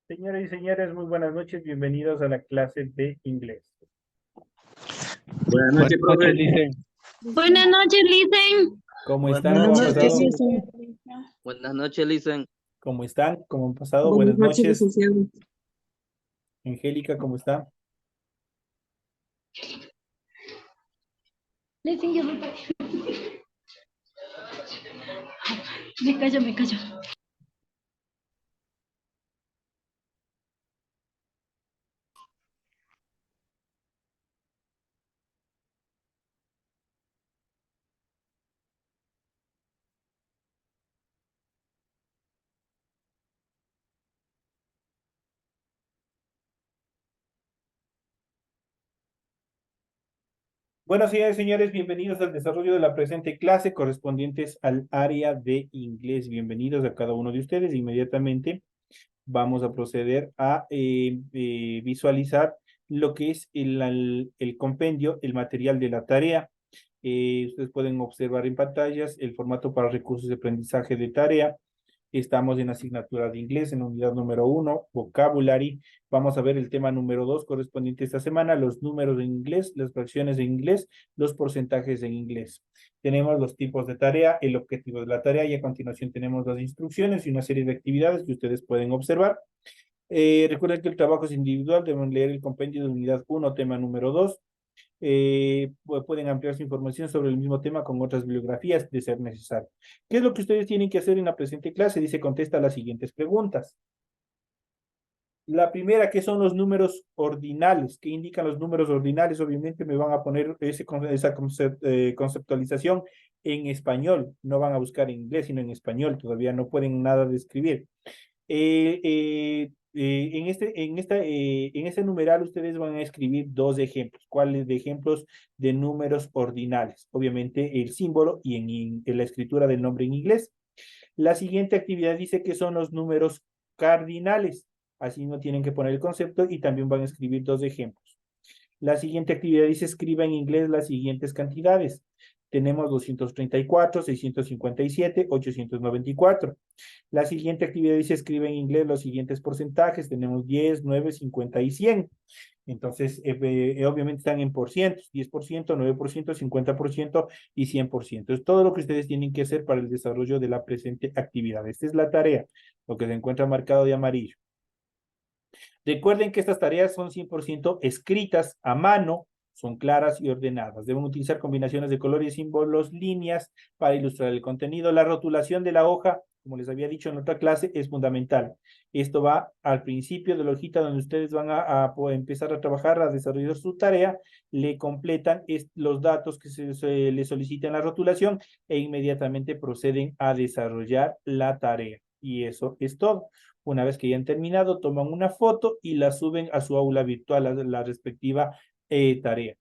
Señoras y señores, muy buenas noches. Bienvenidos a la clase de inglés. Buenas Buenas noches, noches, profe. Licen. Buenas noches, Listen. ¿Cómo Buenas están? ¿Cómo han noches. pasado? Buenas noches, Listen. ¿Cómo están? ¿Cómo han pasado? Buenas Buenas noches, noches. licenciado. Angélica, ¿cómo está? Listen, yo me callo. Me callo. Bueno, señores y señores, bienvenidos al desarrollo de la presente clase correspondientes al área de inglés. Bienvenidos a cada uno de ustedes. Inmediatamente vamos a proceder a visualizar lo que es el compendio, el material de la tarea. Ustedes pueden observar en pantallas el formato para recursos de aprendizaje de tarea. Estamos en asignatura de inglés, en unidad número 1, vocabulary. Vamos a ver el tema número 2 correspondiente esta semana, los números en inglés, las fracciones en inglés, los porcentajes en inglés. Tenemos los tipos de tarea, el objetivo de la tarea y a continuación tenemos las instrucciones y una serie de actividades que ustedes pueden observar. Recuerden que el trabajo es individual, deben leer el compendio de unidad 1, tema número 2. Pueden ampliar su información sobre el mismo tema con otras bibliografías de ser necesario. ¿Qué es lo que ustedes tienen que hacer en la presente clase? Dice, contesta las siguientes preguntas. La primera, ¿qué son los números ordinales? ¿Qué indican los números ordinales? Obviamente me van a poner esa conceptualización en español. No van a buscar en inglés, sino en español. Todavía no pueden nada de escribir. En este numeral ustedes van a escribir dos ejemplos. ¿Cuáles de ejemplos de números ordinales? Obviamente el símbolo y en la escritura del nombre en inglés. La siguiente actividad dice que son los números cardinales. Así no tienen que poner el concepto y también van a escribir dos ejemplos. La siguiente actividad dice escriba en inglés las siguientes cantidades. Tenemos 234, 657, 894. La siguiente actividad dice escribe en inglés los siguientes porcentajes. Tenemos 10, 9, 50 y 100. Entonces, obviamente están en porcientos, 10%, 9%, 50% y 100%. Es todo lo que ustedes tienen que hacer para el desarrollo de la presente actividad. Esta es la tarea, lo que se encuentra marcado de amarillo. Recuerden que estas tareas son 100% escritas a mano, son claras y ordenadas. Deben utilizar combinaciones de colores, símbolos, líneas para ilustrar el contenido. La rotulación de la hoja, como les había dicho en otra clase, es fundamental. Esto va al principio de la hojita donde ustedes van a empezar a trabajar, a desarrollar su tarea, le completan los datos que se le solicitan la rotulación e inmediatamente proceden a desarrollar la tarea. Y eso es todo. Una vez que ya han terminado, toman una foto y la suben a su aula virtual, a la respectiva tarea.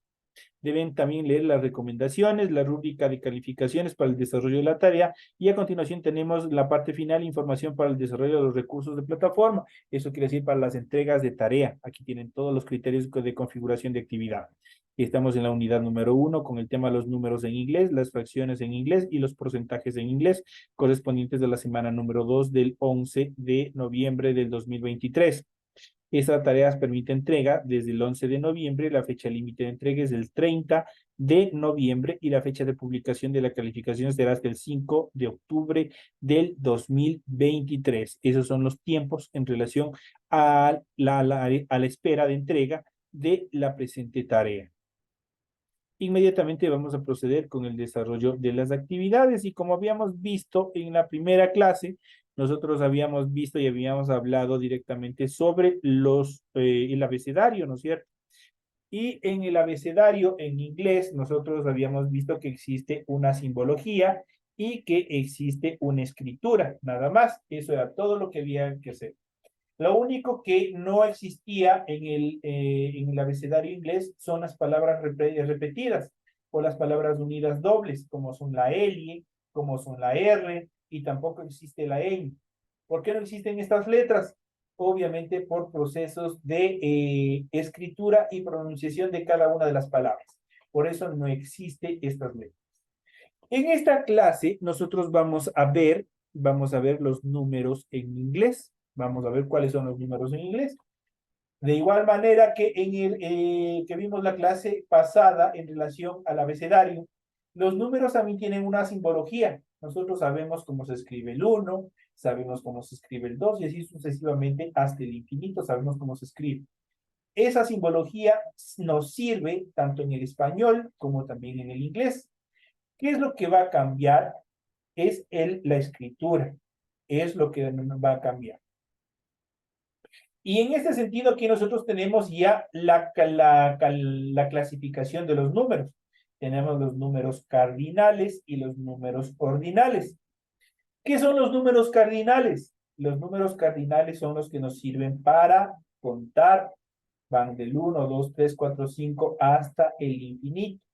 Deben también leer las recomendaciones, la rúbrica de calificaciones para el desarrollo de la tarea y a continuación tenemos la parte final, información para el desarrollo de los recursos de plataforma. Eso quiere decir para las entregas de tarea. Aquí tienen todos los criterios de configuración de actividad. Y estamos en la unidad número 1 con el tema de los números en inglés, las fracciones en inglés y los porcentajes en inglés correspondientes de la semana número 2 del 11 de noviembre del 2023. Esta tarea permite entrega desde el 11 de noviembre, la fecha límite de entrega es el 30 de noviembre y la fecha de publicación de la calificación será hasta el 5 de octubre del 2023. Esos son los tiempos en relación a la espera de entrega de la presente tarea. Inmediatamente vamos a proceder con el desarrollo de las actividades y como habíamos visto en la primera clase, nosotros habíamos visto y habíamos hablado directamente sobre el abecedario, ¿no es cierto? Y en el abecedario en inglés nosotros habíamos visto que existe una simbología y que existe una escritura, nada más. Eso era todo lo que había que hacer. Lo único que no existía en el abecedario inglés son las palabras repetidas o las palabras unidas dobles, como son la L, como son la R, y tampoco existe la ñ. ¿Por qué no existen estas letras? Obviamente por procesos de escritura y pronunciación de cada una de las palabras. Por eso no existen estas letras. En esta clase nosotros vamos a ver los números en inglés. Vamos a ver cuáles son los números en inglés. De igual manera que que vimos la clase pasada en relación al abecedario, los números también tienen una simbología. Nosotros sabemos cómo se escribe el 1, sabemos cómo se escribe el 2 y así sucesivamente hasta el infinito sabemos cómo se escribe. Esa simbología nos sirve tanto en el español como también en el inglés. ¿Qué es lo que va a cambiar? Es la escritura. Es lo que va a cambiar. Y en este sentido, aquí nosotros tenemos ya la clasificación de los números. Tenemos los números cardinales y los números ordinales. ¿Qué son los números cardinales? Los números cardinales son los que nos sirven para contar. Van del 1, 2, 3, 4, 5 hasta el infinito.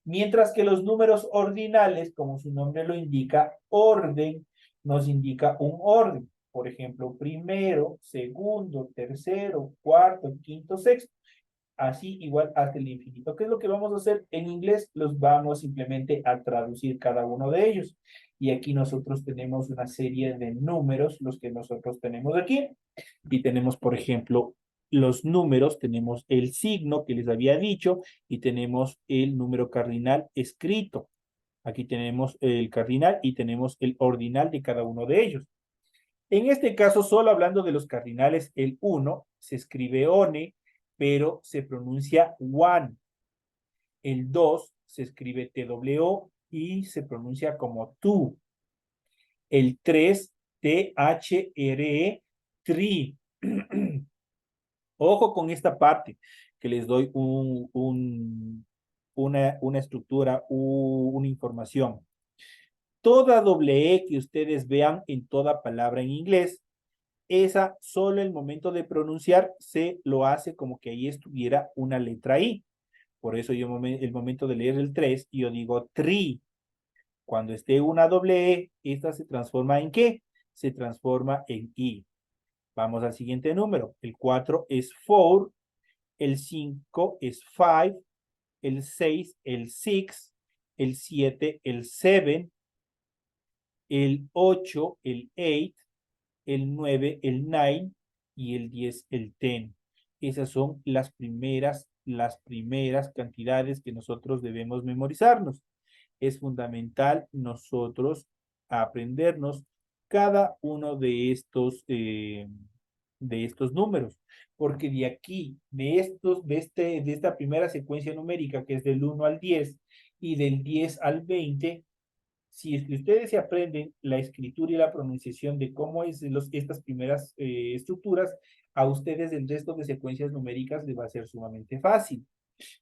Mientras que los números ordinales, como su nombre lo indica, orden, nos indica un orden. Por ejemplo, primero, segundo, tercero, cuarto, quinto, sexto. Así igual hasta el infinito. ¿Qué es lo que vamos a hacer en inglés? Los vamos simplemente a traducir cada uno de ellos. Y aquí nosotros tenemos una serie de números, los que nosotros tenemos aquí. Y tenemos, por ejemplo, los números, tenemos el signo que les había dicho y tenemos el número cardinal escrito. Aquí tenemos el cardinal y tenemos el ordinal de cada uno de ellos. En este caso, solo hablando de los cardinales, el 1 se escribe one, pero se pronuncia one. El 2 se escribe TW y se pronuncia como tu. El 3, THRE, tri. Ojo con esta parte, que les doy una estructura, una información. Toda doble E que ustedes vean en toda palabra en inglés, esa solo el momento de pronunciar se lo hace como que ahí estuviera una letra I. Por eso yo el momento de leer el 3, yo digo tri. Cuando esté una doble E, esta se transforma ¿en qué? Se transforma en I. Vamos al siguiente número. El 4 es 4, el 5 es 5, el 6 el 6, el 7 el 7, el 8 el 8, el 9 el 9 y el 10 el 10. Esas son las primeras cantidades que nosotros debemos memorizarnos. Es fundamental nosotros aprendernos cada uno de estos números, porque de aquí, de esta primera secuencia numérica que es del 1 al 10 y del 10 al 20, si es que ustedes se aprenden la escritura y la pronunciación de cómo es estas primeras estructuras, a ustedes el resto de secuencias numéricas les va a ser sumamente fácil.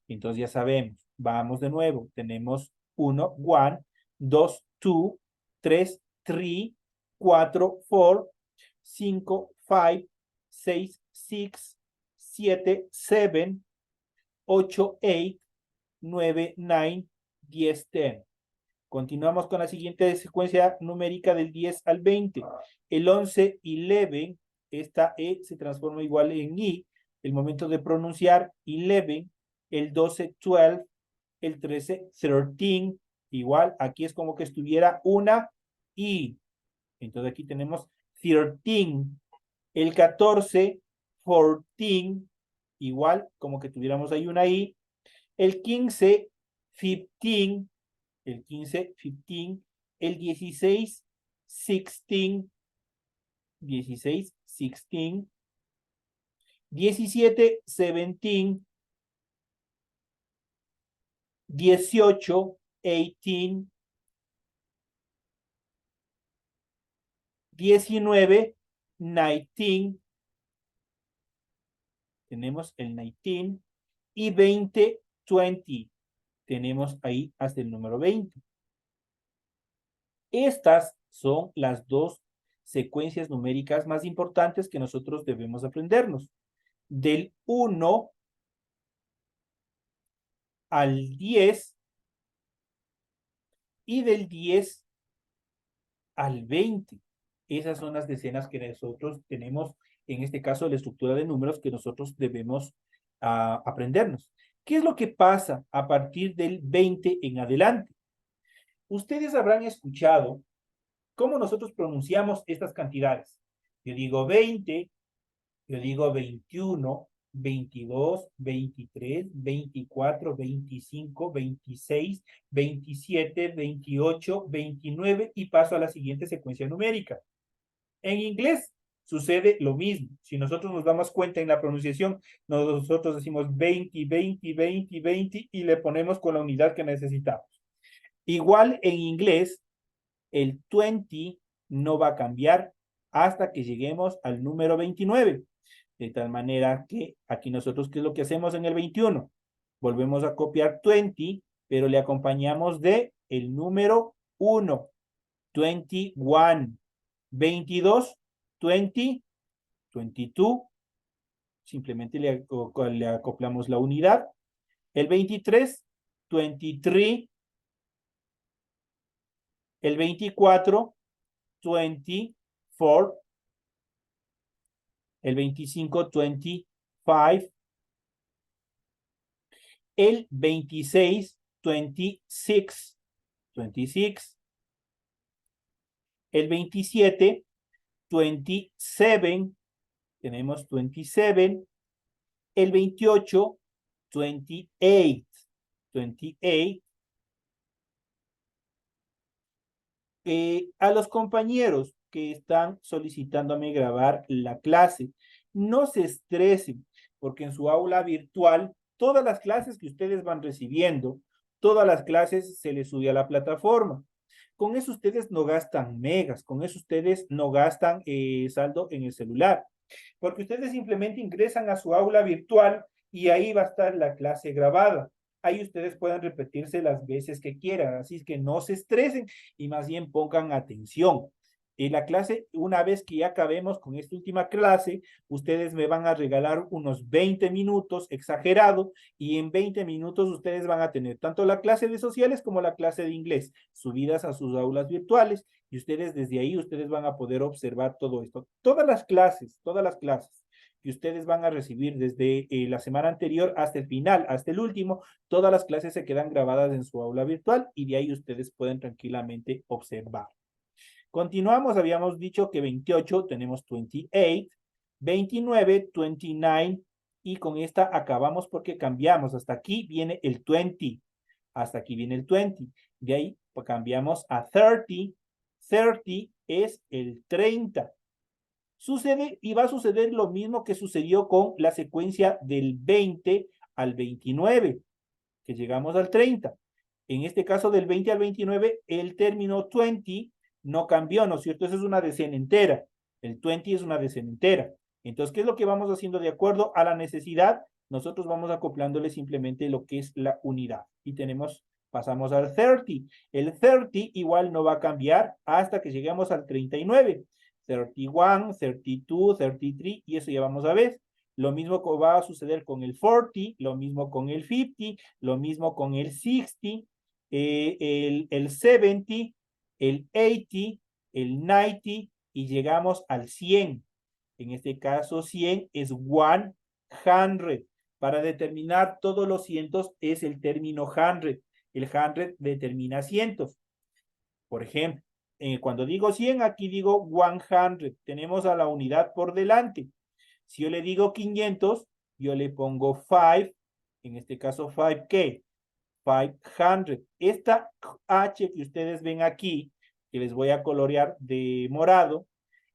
Entonces ya sabemos, vamos de nuevo, tenemos 1, 1, 2, 2, 3, 3, 4, 4, 5, 5, 6, 6, 7, 7, 8, 8, 9, 9, 10, 10. Continuamos con la siguiente secuencia numérica del 10 al 20. El 11, 11, esta E se transforma igual en I. El momento de pronunciar 11, el 12, 12, el 13, 13, igual, aquí es como que estuviera una I. Entonces aquí tenemos 13. El 14, 14, igual, como que tuviéramos ahí una I. El 15, 15, el 15, 15, el 16, 16, 16, 16, 17, 17, 18, 18, 19, 19, tenemos el 19, y 20, 20, tenemos ahí hasta el número 20. Estas son las dos secuencias numéricas más importantes que nosotros debemos aprendernos. Del 1 al 10 y del 10 al 20. Esas son las decenas que nosotros tenemos, en este caso, la estructura de números que nosotros debemos aprendernos. ¿Qué es lo que pasa a partir del 20 en adelante? Ustedes habrán escuchado cómo nosotros pronunciamos estas cantidades. Yo digo 20, yo digo 21, 22, 23, 24, 25, 26, 27, 28, 29 y paso a la siguiente secuencia numérica. En inglés sucede lo mismo. Si nosotros nos damos cuenta en la pronunciación, nosotros decimos 20, 20, 20, 20 y le ponemos con la unidad que necesitamos. Igual en inglés, el 20 no va a cambiar hasta que lleguemos al número 29. De tal manera que aquí nosotros, ¿qué es lo que hacemos en el 21? Volvemos a copiar 20, pero le acompañamos de el número 1, 21, 22, 20, 22, simplemente le acoplamos la unidad. El 23, 23, el 24, 24, el 25, 25, el 26, 26, 26, el 27, 27, tenemos 27, el 28, 28, 28. A los compañeros que están solicitándome grabar la clase, no se estresen, porque en su aula virtual, todas las clases que ustedes van recibiendo, todas las clases se les sube a la plataforma. Con eso ustedes no gastan megas, con eso ustedes no gastan saldo en el celular, porque ustedes simplemente ingresan a su aula virtual y ahí va a estar la clase grabada. Ahí ustedes pueden repetirse las veces que quieran, así es que no se estresen y más bien pongan atención. En la clase, una vez que ya acabemos con esta última clase, ustedes me van a regalar unos 20 minutos, exagerado, y en 20 minutos ustedes van a tener tanto la clase de sociales como la clase de inglés subidas a sus aulas virtuales, y ustedes desde ahí, ustedes van a poder observar todo esto. Todas las clases que ustedes van a recibir desde la semana anterior hasta el final, hasta el último, todas las clases se quedan grabadas en su aula virtual y de ahí ustedes pueden tranquilamente observar. Continuamos, habíamos dicho que 28 tenemos 28, 29, 29 y con esta acabamos porque cambiamos. Hasta aquí viene el 20, hasta aquí viene el 20. De ahí pues, cambiamos a 30, 30 es el 30. Sucede y va a suceder lo mismo que sucedió con la secuencia del 20 al 29, que llegamos al 30. En este caso del 20 al 29, el término 20 no cambió, ¿no es cierto? Eso es una decena entera. El 20 es una decena entera. Entonces, ¿qué es lo que vamos haciendo de acuerdo a la necesidad? Nosotros vamos acoplándole simplemente lo que es la unidad. Y pasamos al 30. El 30 igual no va a cambiar hasta que lleguemos al 39. 31, 32, 33, y eso ya vamos a ver. Lo mismo va a suceder con el 40, lo mismo con el 50, lo mismo con el 60, el 70, el 80, el 90 y llegamos al 100. En este caso 100 es 100. Para determinar todos los cientos es el término 100. El 100 determina cientos. Por ejemplo, cuando digo 100, aquí digo 100. Tenemos a la unidad por delante. Si yo le digo 500, yo le pongo 5. En este caso, 5, ¿qué? 500. Esta H que ustedes ven aquí, que les voy a colorear de morado,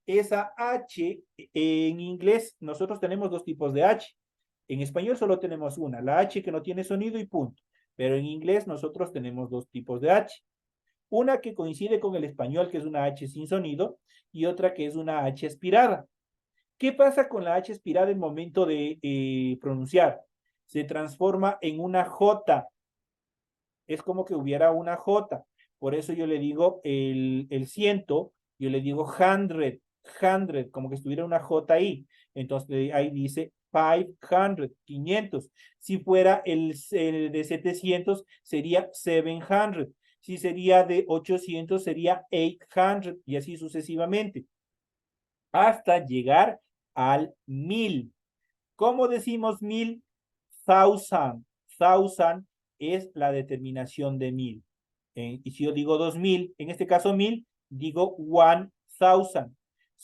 esa H en inglés, nosotros tenemos dos tipos de H. En español solo tenemos una, la H que no tiene sonido y punto. Pero en inglés nosotros tenemos dos tipos de H. Una que coincide con el español, que es una H sin sonido, y otra que es una H aspirada. ¿Qué pasa con la H aspirada en el momento de pronunciar? Se transforma en una J. Es como que hubiera una J. Por eso yo le digo el ciento, yo le digo 100, 100, como que estuviera una J ahí. Entonces ahí dice 500, 500. Si fuera el de 700, sería 700. Si sería de 800, sería 800 y así sucesivamente. Hasta llegar al 1000. ¿Cómo decimos 1000? Thousand. Thousand es la determinación de 1000. Y si yo digo 2000, en este caso 1000, digo 1000.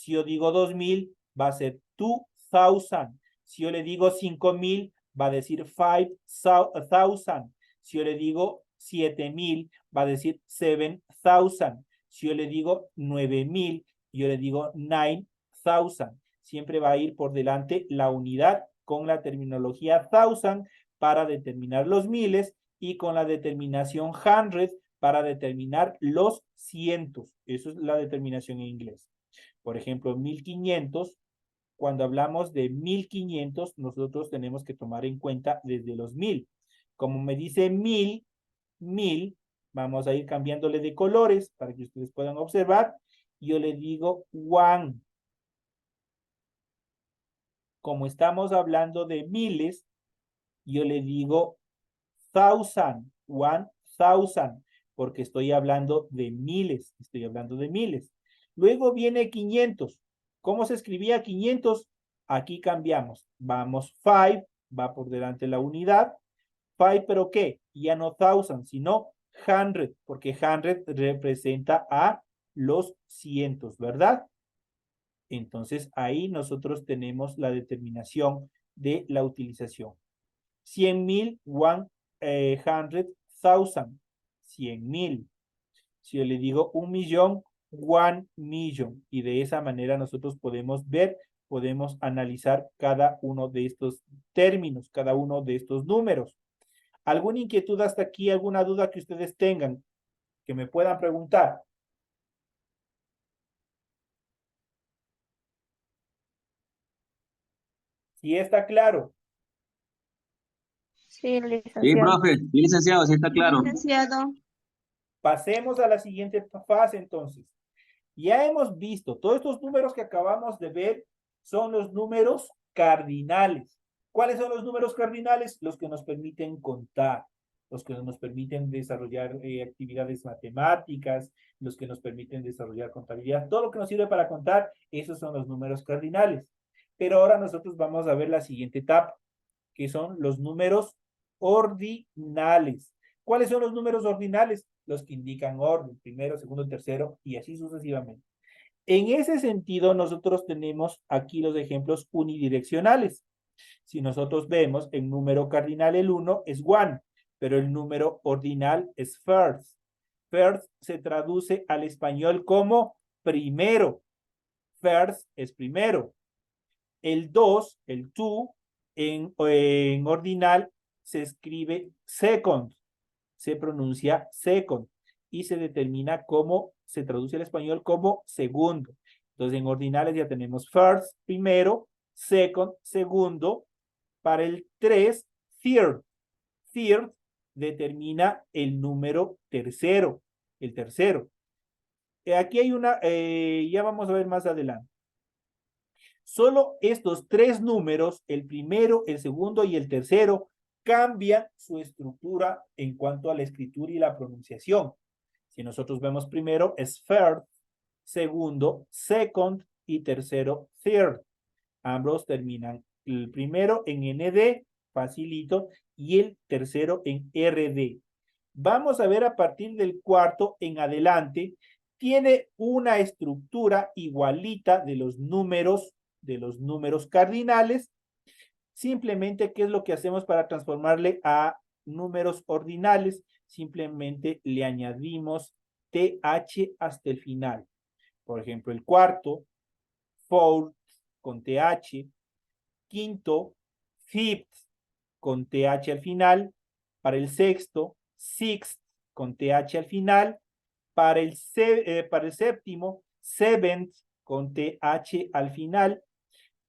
Si yo digo 2000, va a ser 2000. Si yo le digo 5000, va a decir 5000. Si yo le digo 7000, va a decir 7000. Si yo le digo 9000, yo le digo 9000. Siempre va a ir por delante la unidad con la terminología thousand para determinar los miles y con la determinación hundred para determinar los cientos. Eso es la determinación en inglés. Por ejemplo, 1500, cuando hablamos de 1500, nosotros tenemos que tomar en cuenta desde los 1000. Como me dice 1000, vamos a ir cambiándole de colores para que ustedes puedan observar. Yo le digo one. Como estamos hablando de miles, yo le digo 1000, porque estoy hablando de miles, Luego viene 500. ¿Cómo se escribía 500? Aquí cambiamos. Vamos 5, va por delante la unidad. 5, ¿pero qué? Ya no 1000, sino 100, porque 100 representa a los cientos, ¿verdad? Entonces, ahí nosotros tenemos la determinación de la utilización. 100,000, 100,000. 100,000. Si yo le digo 1,000,000, 1,000,000. Y de esa manera nosotros podemos ver, podemos analizar cada uno de estos términos, cada uno de estos números. ¿Alguna inquietud hasta aquí? ¿Alguna duda que ustedes tengan que me puedan preguntar? ¿Sí está claro? Sí, Sí, licenciado. profe. Sí, licenciado, sí está claro. Licenciado. Pasemos a la siguiente fase entonces. Ya hemos visto, todos estos números que acabamos de ver son los números cardinales. ¿Cuáles son los números cardinales? Los que nos permiten contar, los que nos permiten desarrollar actividades matemáticas, los que nos permiten desarrollar contabilidad, todo lo que nos sirve para contar, esos son los números cardinales. Pero ahora nosotros vamos a ver la siguiente etapa, que son los números ordinales. ¿Cuáles son los números ordinales? Los que indican orden, primero, segundo, tercero y así sucesivamente. En ese sentido, nosotros tenemos aquí los ejemplos unidireccionales. Si nosotros vemos el número cardinal, el 1 es one, pero el número ordinal es first. First se traduce al español como primero. First es primero. El 2, el two, en ordinal se escribe second, se pronuncia second y se determina como, se traduce al español como segundo. Entonces en ordinales ya tenemos first, primero, second, segundo. Para el 3, third. Third determina el número tercero, el tercero. Aquí hay una, ya vamos a ver más adelante. Solo estos tres números, el primero, el segundo y el tercero, cambian su estructura en cuanto a la escritura y la pronunciación. Si nosotros vemos primero es third, segundo, second y tercero, third. Ambos terminan el primero en ND, facilito, y el tercero en RD. Vamos a ver a partir del cuarto en adelante, tiene una estructura igualita de los números cardinales. Simplemente, ¿qué es lo que hacemos para transformarle a números ordinales? Simplemente le añadimos TH hasta el final. Por ejemplo, el cuarto, fourth, con TH. Quinto, fifth, con TH al final. Para el sexto, sixth, con TH al final. Para el séptimo, seventh, con TH al final.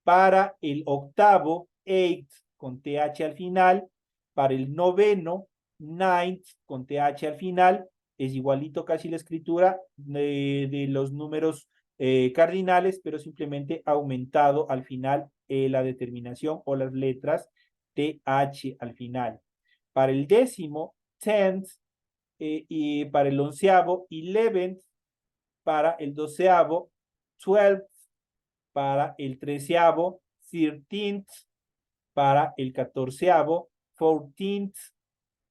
Para el octavo, eighth, con TH al final. Para el noveno, ninth, con TH al final. Es igualito casi la escritura de los números cardinales, pero simplemente aumentado al final la determinación o las letras TH al final. Para el décimo, tenth, y para el onceavo, eleventh. Para el doceavo, twelfth. Para el treceavo, 13th. Para el catorceavo, 14th.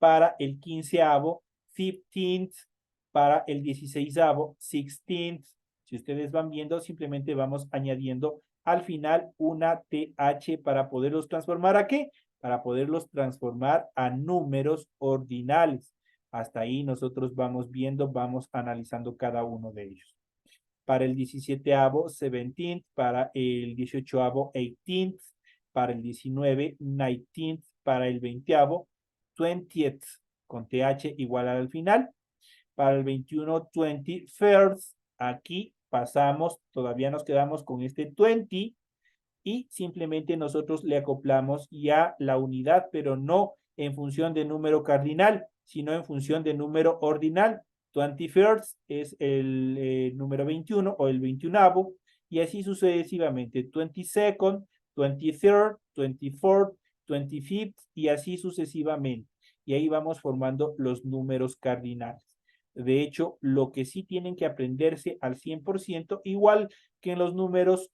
Para el quinceavo, 15th. Para el 16avo, 16th. Si ustedes van viendo, simplemente vamos añadiendo al final una TH para poderlos transformar ¿a qué? Para poderlos transformar a números ordinales. Hasta ahí nosotros vamos viendo, vamos analizando cada uno de ellos. Para el 17avo, 17th, para el 18avo, 18th, para el 19, 19th, para el 20avo, 20th, con TH igual al final. Para el 21, 21st, aquí pasamos, todavía nos quedamos con este 20 y simplemente nosotros le acoplamos ya la unidad, pero no en función de número cardinal, sino en función de número ordinal. 21st es el número 21 o el 21avo, y así sucesivamente. 22nd, 23rd, 24th, 25th, y así sucesivamente. Y ahí vamos formando los números cardinales. De hecho, lo que sí tienen que aprenderse al 100%, igual que en los números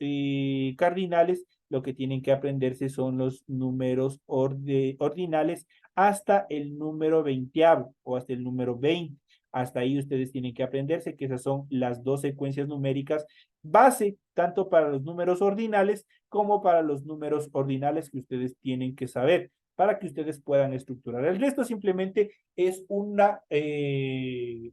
cardinales, lo que tienen que aprenderse son los números ordinales hasta el número 20avo o hasta el número 20. Hasta ahí ustedes tienen que aprenderse que esas son las dos secuencias numéricas base, tanto para los números ordinales como para los números ordinales que ustedes tienen que saber para que ustedes puedan estructurar. El resto simplemente es una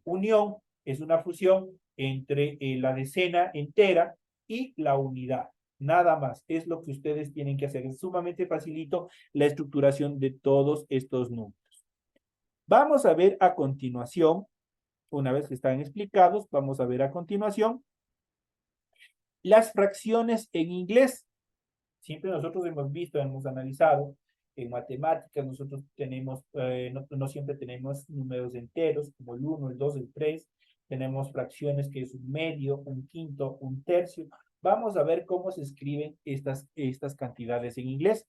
unión, es una fusión entre la decena entera y la unidad. Nada más, es lo que ustedes tienen que hacer. Es sumamente facilito la estructuración de todos estos números. Vamos a ver a continuación, una vez que están explicados, vamos a ver a continuación las fracciones en inglés. Siempre nosotros hemos visto, hemos analizado, en matemáticas nosotros tenemos, no siempre tenemos números enteros, como el 1, el 2, el 3, tenemos fracciones que es un medio, un quinto, un tercio. Vamos a ver cómo se escriben estas cantidades en inglés.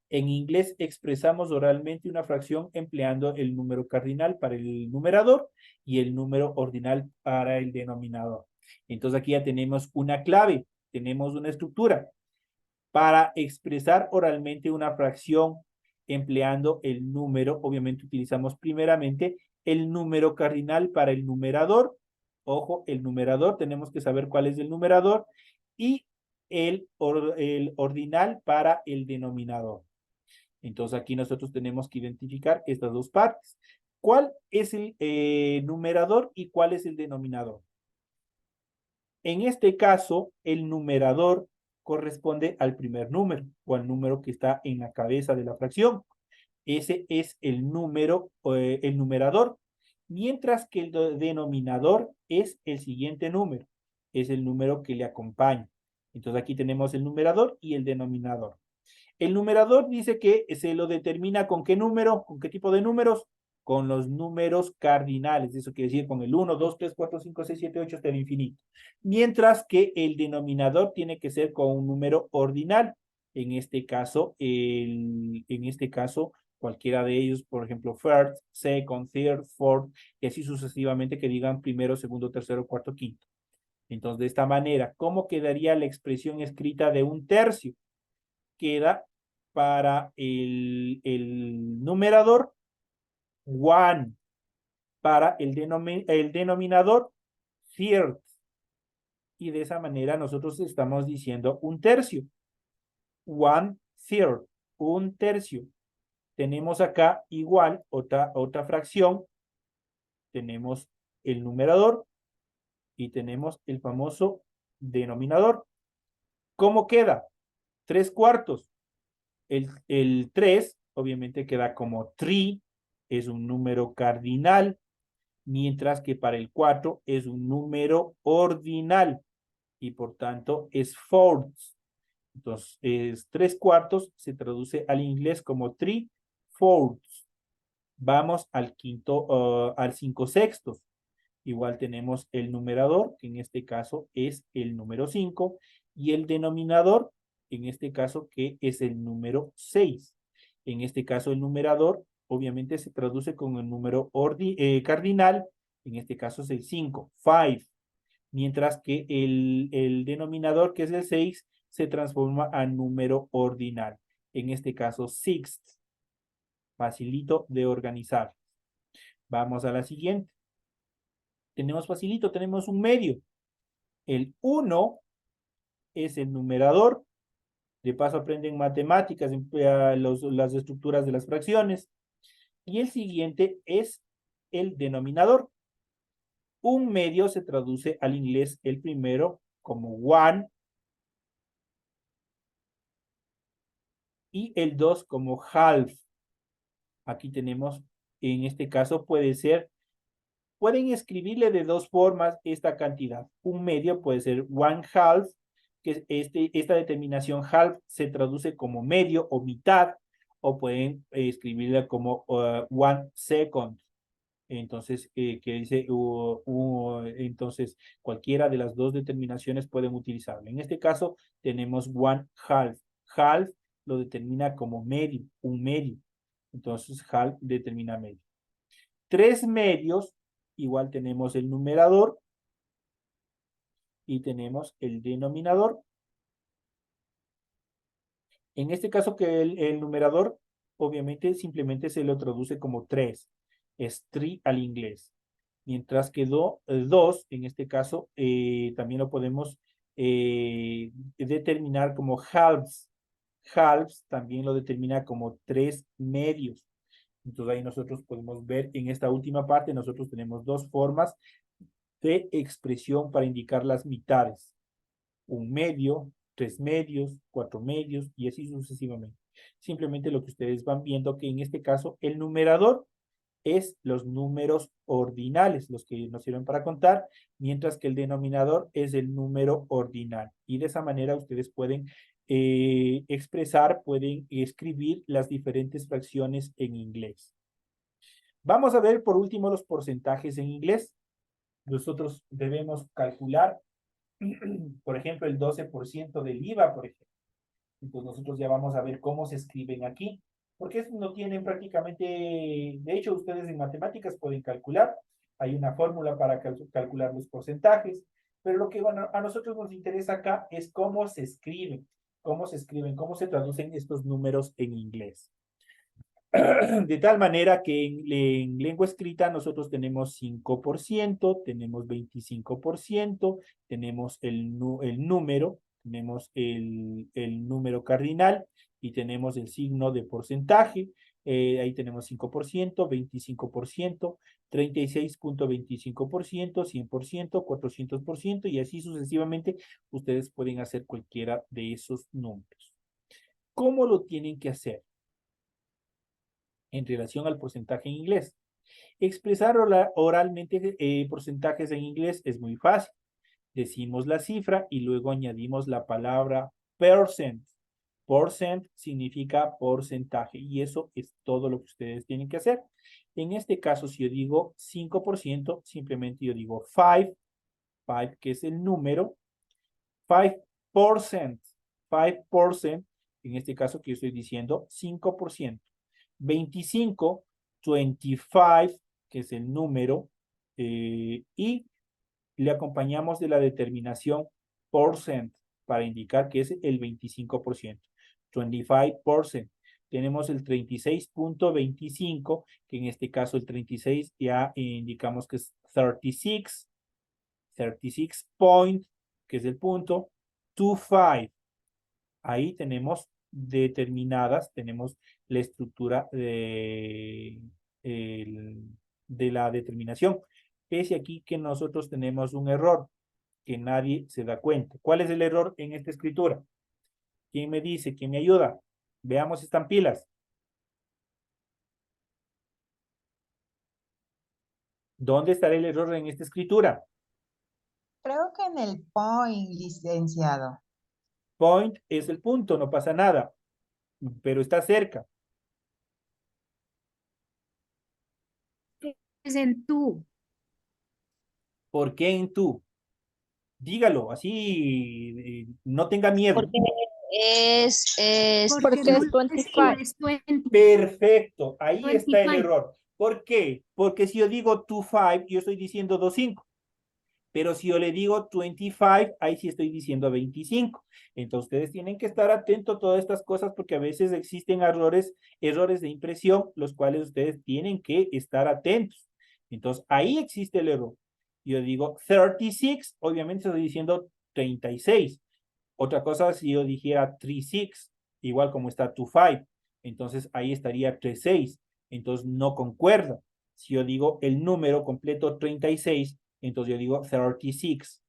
En inglés expresamos oralmente una fracción empleando el número cardinal para el numerador y el número ordinal para el denominador. Entonces aquí ya tenemos una clave, tenemos una estructura. Para expresar oralmente una fracción empleando el número, obviamente utilizamos primeramente el número cardinal para el numerador. Ojo, el numerador, tenemos que saber cuál es el numerador, y el ordinal para el denominador. Entonces aquí nosotros tenemos que identificar estas dos partes. ¿Cuál es el numerador y cuál es el denominador? En este caso, el numerador corresponde al primer número o al número que está en la cabeza de la fracción. Ese es el número, el numerador, mientras que el denominador es el siguiente número, es el número que le acompaña. Entonces aquí tenemos el numerador y el denominador. El numerador dice que se lo determina con qué número, con qué tipo de números, con los números cardinales. Eso quiere decir con el 1, 2, 3, 4, 5, 6, 7, 8 hasta el infinito. Mientras que el denominador tiene que ser con un número ordinal. En este caso, cualquiera de ellos, por ejemplo, first, second, third, fourth, y así sucesivamente que digan primero, segundo, tercero, cuarto, quinto. Entonces, de esta manera, ¿cómo quedaría la expresión escrita de un tercio? Queda para el numerador one, para el denominador third, y de esa manera nosotros estamos diciendo un tercio. One third, un tercio. Tenemos acá igual otra fracción, tenemos el numerador y tenemos el famoso denominador. ¿Cómo queda? 3/4. El 3 obviamente queda como 3, es un número cardinal, mientras que para el 4 es un número ordinal y por tanto es fourth. Entonces, 3/4 se traduce al inglés como 3/4. Vamos al quinto, al 5/6. Igual tenemos el numerador, que en este caso es el número 5, y el denominador, en este caso, que es el número 6. En este caso, el numerador, obviamente, se traduce con el número cardinal, en este caso es el 5, 5. Mientras que el denominador, que es el 6, se transforma a número ordinal. En este caso, sixth. Facilito de organizar. Vamos a la siguiente. Tenemos facilito, tenemos un medio. El 1 es el numerador. De paso aprenden matemáticas, las estructuras de las fracciones. Y el siguiente es el denominador. Un medio se traduce al inglés el primero como one y el 2 como half. Aquí tenemos, en este caso puede ser, pueden escribirle de dos formas esta cantidad. Un medio puede ser one half, que esta determinación half se traduce como medio o mitad, o pueden escribirla como one second. Entonces, que dice, entonces, cualquiera de las dos determinaciones pueden utilizarlo. En este caso, tenemos one half. Half lo determina como medio, un medio. Entonces, half determina medio. 3 medios, igual tenemos el numerador y tenemos el denominador. En este caso, que el numerador, obviamente, simplemente se lo traduce como 3. Es 3 al inglés. Mientras que 2, en este caso, también lo podemos determinar como halves. Halves también lo determina como 3 medios. Entonces ahí nosotros podemos ver en esta última parte, nosotros tenemos dos formas de expresión para indicar las mitades. Un medio, 3 medios, 4 medios y así sucesivamente. Simplemente lo que ustedes van viendo que en este caso el numerador es los números ordinales, los que nos sirven para contar, mientras que el denominador es el número ordinal. Y de esa manera ustedes pueden expresar, pueden escribir las diferentes fracciones en inglés. Vamos a ver por último los porcentajes en inglés. Nosotros debemos calcular, por ejemplo, el 12% del IVA, por ejemplo. Entonces nosotros ya vamos a ver cómo se escriben aquí, porque no tienen prácticamente, de hecho ustedes en matemáticas pueden calcular, hay una fórmula para calcular los porcentajes, pero lo que a nosotros nos interesa acá es cómo se escriben, cómo se traducen estos números en inglés. De tal manera que en lengua escrita nosotros tenemos 5%, tenemos 25%, tenemos el número, tenemos el número cardinal y tenemos el signo de porcentaje. Ahí tenemos 5%, 25%, 36.25%, 100%, 400% y así sucesivamente ustedes pueden hacer cualquiera de esos números. ¿Cómo lo tienen que hacer? En relación al porcentaje en inglés. Expresar oralmente porcentajes en inglés es muy fácil. Decimos la cifra y luego añadimos la palabra percent. Percent significa porcentaje y eso es todo lo que ustedes tienen que hacer. En este caso, si yo digo 5%, simplemente yo digo 5, que es el número, 5%, 5%, en este caso que yo estoy diciendo 5%. 25, 25, que es el número, y le acompañamos de la determinación percent para indicar que es el 25%. 25%. Tenemos el 36.25, que en este caso el 36 ya indicamos que es 36, 36 point, que es el punto, 25. Ahí tenemos determinadas, tenemos la estructura de la determinación. Es aquí que nosotros tenemos un error que nadie se da cuenta. ¿Cuál es el error en esta escritura? ¿Quién me dice? ¿Quién me ayuda? Veamos, están pilas. ¿Dónde estará el error en esta escritura? Creo que en el point, licenciado. Point es el punto, no pasa nada, pero está cerca. Es en tú. ¿Por qué en tú? Dígalo, así no tenga miedo. Porque porque no es 25. es 20. Perfecto, ahí está el 25. error. ¿Por qué? Porque si yo digo 25, yo estoy diciendo 25. Pero si yo le digo 25, ahí sí estoy diciendo 25. Entonces ustedes tienen que estar atentos a todas estas cosas porque a veces existen errores de impresión, los cuales ustedes tienen que estar atentos. Entonces ahí existe el error. yo digo 36, obviamente estoy diciendo 36. Otra cosa si yo dijera 36, igual como está 25, entonces ahí estaría 36, entonces no concuerda. Si yo digo el número completo 36, entonces yo digo 36.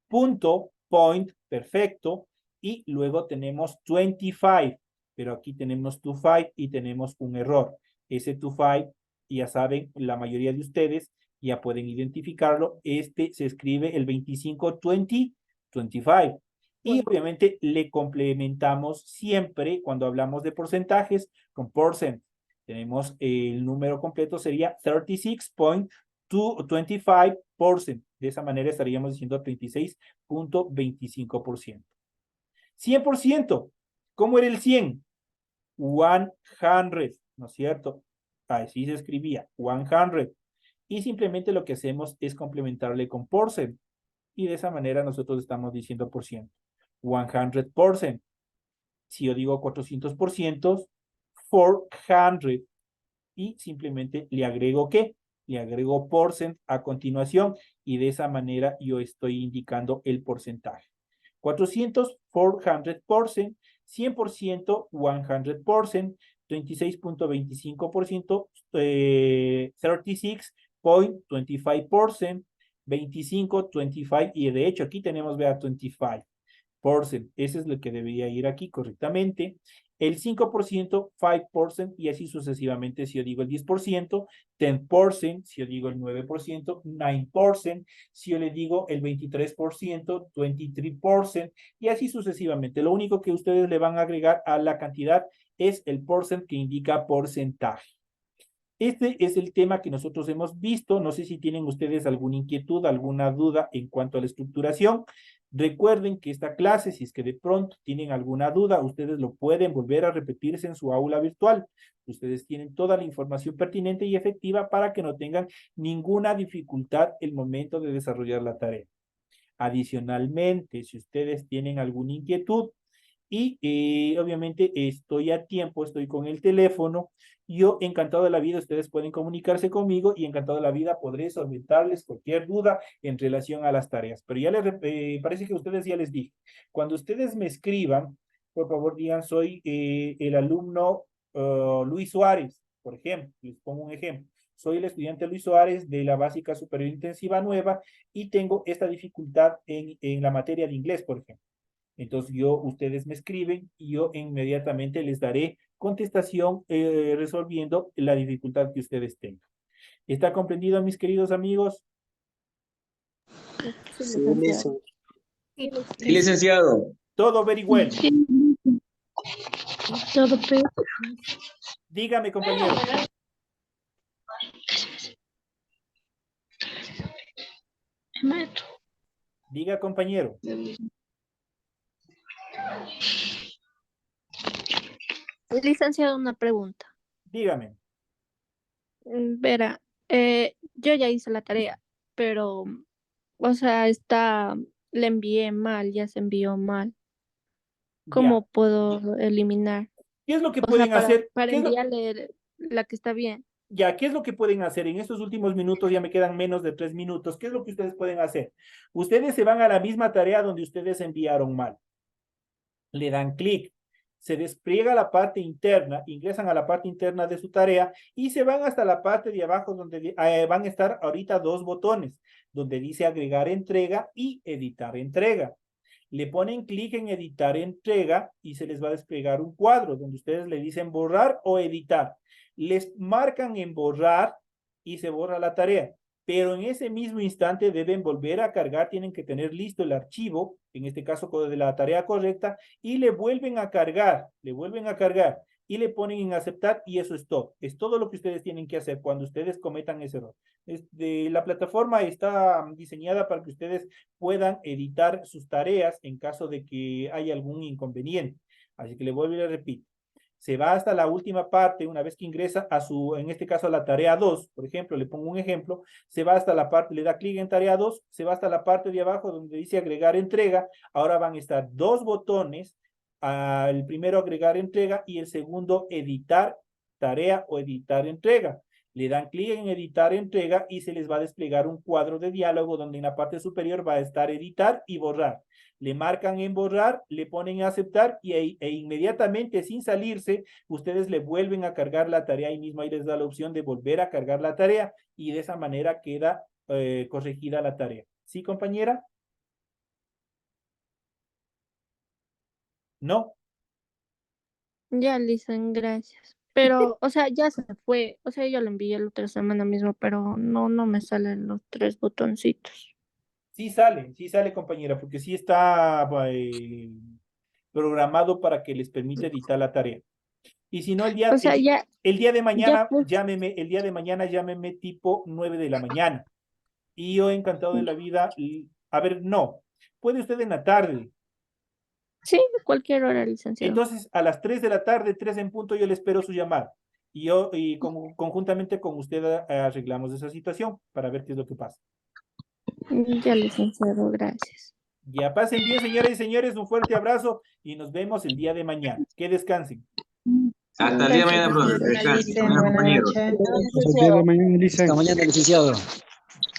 Punto, point, perfecto, y luego tenemos 25, pero aquí tenemos 25 y tenemos un error. Ese 25, ya saben, la mayoría de ustedes ya pueden identificarlo, este se escribe el 25, 20, 25. Y obviamente le complementamos siempre cuando hablamos de porcentajes con percent. Tenemos el número completo sería 36.25%. De esa manera estaríamos diciendo 36.25%. 100%. ¿Cómo era el 100? 100, ¿no es cierto? Así se escribía, 100. Y simplemente lo que hacemos es complementarle con percent. Y de esa manera nosotros estamos diciendo por ciento. 100%. Si yo digo 400%, 400. Y simplemente le agrego ¿qué? Le agrego percent a continuación y de esa manera yo estoy indicando el porcentaje. 400, 400%, 100%, 100%, 26.25%, 36.25%, 25, 25, y de hecho aquí tenemos, vea, 25%. Ese es lo que debería ir aquí correctamente. El 5%, 5%, y así sucesivamente. Si yo digo el 10%, 10%, si yo digo el 9%, 9%, si yo le digo el 23%, 23%, y así sucesivamente. Lo único que ustedes le van a agregar a la cantidad es el percent que indica porcentaje. Este es el tema que nosotros hemos visto. No sé si tienen ustedes alguna inquietud, alguna duda en cuanto a la estructuración. Recuerden que esta clase, si es que de pronto tienen alguna duda, ustedes lo pueden volver a repetirse en su aula virtual. Ustedes tienen toda la información pertinente y efectiva para que no tengan ninguna dificultad el momento de desarrollar la tarea. Adicionalmente, si ustedes tienen alguna inquietud, y obviamente estoy a tiempo, estoy con el teléfono. Yo encantado de la vida, ustedes pueden comunicarse conmigo y encantado de la vida podré solventarles cualquier duda en relación a las tareas. Pero ya les parece que ustedes ya les dije. Cuando ustedes me escriban, por favor digan, soy el alumno Luis Suárez, por ejemplo. Les pongo un ejemplo. Soy el estudiante Luis Suárez de la básica superior intensiva nueva y tengo esta dificultad en la materia de inglés, por ejemplo. Entonces ustedes me escriben y yo inmediatamente les daré contestación resolviendo la dificultad que ustedes tengan. ¿Está comprendido, mis queridos amigos? Sí, licenciado. Sí, licenciado. Todo very well. Sí, todo perfecto. Dígame, compañero. Diga, compañero. Licenciado, una pregunta. Dígame. Verá, yo ya hice la tarea, pero, o sea, le envié mal, ya se envió mal. Ya. ¿Cómo puedo eliminar? ¿Qué es lo que O sea, pueden hacer? para enviarle la que está bien. Ya, ¿qué es lo que pueden hacer? En estos últimos minutos, ya me quedan menos de 3 minutos. ¿Qué es lo que ustedes pueden hacer? Ustedes se van a la misma tarea donde ustedes enviaron mal. Le dan clic, se despliega la parte interna, ingresan a la parte interna de su tarea y se van hasta la parte de abajo donde van a estar ahorita dos botones, donde dice agregar entrega y editar entrega. Le ponen clic en editar entrega y se les va a desplegar un cuadro donde ustedes le dicen borrar o editar. Les marcan en borrar y se borra la tarea. Pero en ese mismo instante deben volver a cargar, tienen que tener listo el archivo, en este caso de la tarea correcta, y le vuelven a cargar y le ponen en aceptar y eso es todo. Es todo lo que ustedes tienen que hacer cuando ustedes cometan ese error. La plataforma está diseñada para que ustedes puedan editar sus tareas en caso de que haya algún inconveniente. Así que le vuelvo y le repito. Se va hasta la última parte, una vez que ingresa en este caso a la tarea 2, por ejemplo, le pongo un ejemplo, se va hasta la parte, le da clic en tarea 2, se va hasta la parte de abajo donde dice agregar entrega, ahora van a estar dos botones, el primero agregar entrega y el segundo editar tarea o editar entrega. Le dan clic en editar entrega y se les va a desplegar un cuadro de diálogo donde en la parte superior va a estar editar y borrar. Le marcan en borrar, le ponen a aceptar e inmediatamente sin salirse, ustedes le vuelven a cargar la tarea ahí mismo, ahí les da la opción de volver a cargar la tarea y de esa manera queda corregida la tarea. ¿Sí, compañera? ¿No? Ya, Lisen, gracias. Pero, o sea, ya se fue. O sea, yo lo envié la otra semana mismo, pero no me salen los 3 botoncitos. Sí sale, compañera, porque sí está programado para que les permita editar la tarea. Y si no, O sea, el día de mañana, puse. llámeme tipo 9 de la mañana. Y yo encantado de la vida. A ver, no. Puede usted en la tarde. Sí, cualquier hora, licenciado. Entonces, a las 3 de la tarde, 3 en punto, yo le espero su llamada. Y conjuntamente con usted arreglamos esa situación para ver qué es lo que pasa. Ya, licenciado, gracias. Ya pasen bien, señoras y señores, un fuerte abrazo y nos vemos el día de mañana. Que descansen. Hasta el día de mañana, Gracias, profesor. señora Descanse. Licen. Buenas, Buenas compañeros. noches. Hasta el día de mañana, Lisa. Hasta mañana, licenciado.